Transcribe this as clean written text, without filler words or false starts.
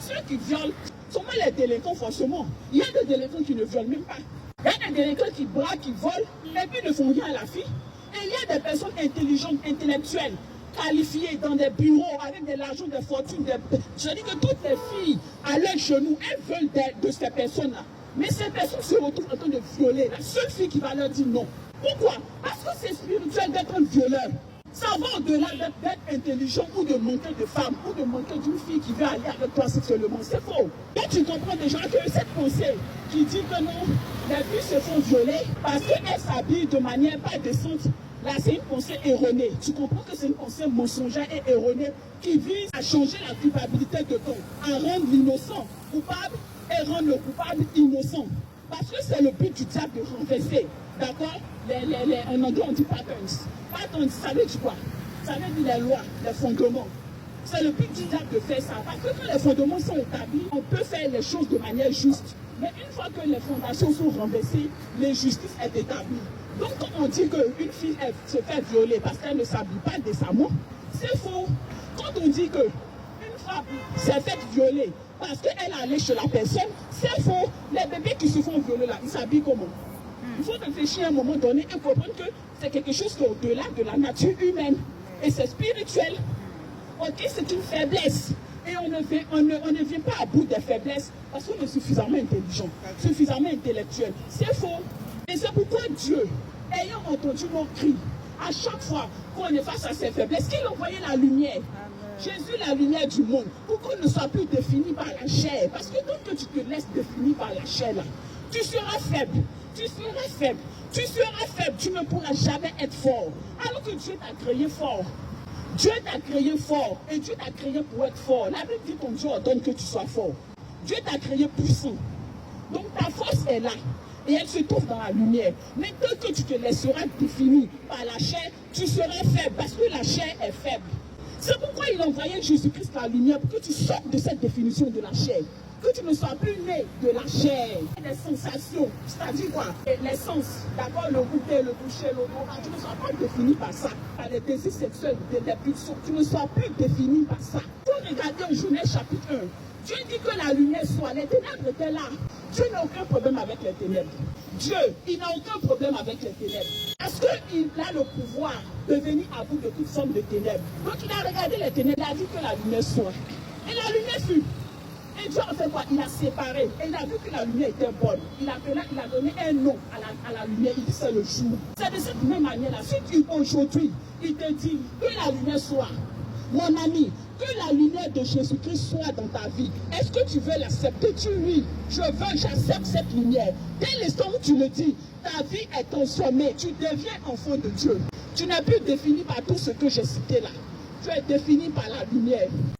Ceux qui violent sont pas les délinquants forcément. Il y a des délinquants qui ne violent même pas. Il y a des délinquants qui braquent, qui volent, et puis ne font rien à la fille. Et il y a des personnes intelligentes, intellectuelles, qualifiées dans des bureaux avec de l'argent, des fortunes. Je dis que toutes les filles à leur genou, elles veulent de ces personnes-là. Mais ces personnes se retrouvent en train de violer. La seule fille qui va leur dire non. Pourquoi? Parce que c'est spirituel d'être un violeur. Ça va au-delà d'être intelligent ou de manquer de femme ou de manquer d'une fille qui veut aller avec toi sexuellement. C'est faux. Donc tu comprends déjà que cette pensée qui dit que non, les filles se font violer parce qu'elles s'habillent de manière pas décente, là c'est une pensée erronée. Tu comprends que c'est une pensée mensongère et erronée qui vise à changer la culpabilité de ton, à rendre l'innocent coupable et rendre le coupable innocent. Parce que c'est le but du diable de renverser. D'accord? En anglais, on dit patterns. Patterns, ça veut dire quoi? Ça veut dire les lois, les fondements. C'est le but du diable de faire ça. Parce que quand les fondements sont établis, on peut faire les choses de manière juste. Mais une fois que les fondations sont renversées, l'injustice est établie. Donc quand on dit qu'une fille se fait violer parce qu'elle ne s'habille pas décemment, c'est faux. Quand on dit qu'une femme s'est faite violer parce qu'elle est allée chez la personne, c'est faux. Les bébés qui se font violer là, ils s'habillent comment? Il faut réfléchir à un moment donné et comprendre que c'est quelque chose qui est au-delà de la nature humaine. Et c'est spirituel. Ok, c'est une faiblesse. Et on ne vient pas à bout des faiblesses parce qu'on est suffisamment intelligent, suffisamment intellectuel. C'est faux. Et c'est pourquoi Dieu, ayant entendu nos cris, à chaque fois qu'on est face à ces faiblesses, qu'il envoyait la lumière. Jésus, la lumière du monde, pour qu'on ne soit plus défini par la chair. Parce que tant que tu te laisses définir par la chair, là, tu seras faible. Tu seras faible. Tu seras faible. Tu ne pourras jamais être fort. Alors que Dieu t'a créé fort. Dieu t'a créé fort. Et Dieu t'a créé pour être fort. La Bible dit ton Dieu ordonne que tu sois fort. Dieu t'a créé puissant. Donc ta force est là. Et elle se trouve dans la lumière. Mais tant que tu te laisseras définir par la chair, tu seras faible. Parce que la chair est faible. C'est pourquoi il envoyait Jésus-Christ la lumière, pour que tu sortes de cette définition de la chair. Que tu ne sois plus né de la chair. Des sensations, c'est-à-dire quoi? Les sens, d'accord, le goûter, le toucher, l'odorat, tu ne sois pas défini par ça. Par les désirs sexuels, des pulsions, tu ne sois plus défini par ça. Pour regarder en Genèse chapitre 1, Dieu dit que la lumière soit, les ténèbres étaient là. Dieu n'a aucun problème avec les ténèbres. Dieu, il n'a aucun problème avec les ténèbres. Parce qu'il a le pouvoir de venir à bout de toute forme de ténèbres. Donc il a regardé les ténèbres, il a dit que la lumière soit. Et la lumière fut. Et Dieu a fait quoi? Il a séparé. Et il a vu que la lumière était bonne. Il a donné un nom à la lumière. Il dit c'est le jour. C'est de cette même manière-là. Si aujourd'hui, il te dit que la lumière soit, mon ami, que la lumière de Jésus-Christ soit dans ta vie, est-ce que tu veux l'accepter? Tu oui, j'accepte cette lumière. Dès l'instant où tu le dis, ta vie est transformée. Tu deviens enfant de Dieu. Tu n'es plus défini par tout ce que j'ai cité là. Tu es défini par la lumière.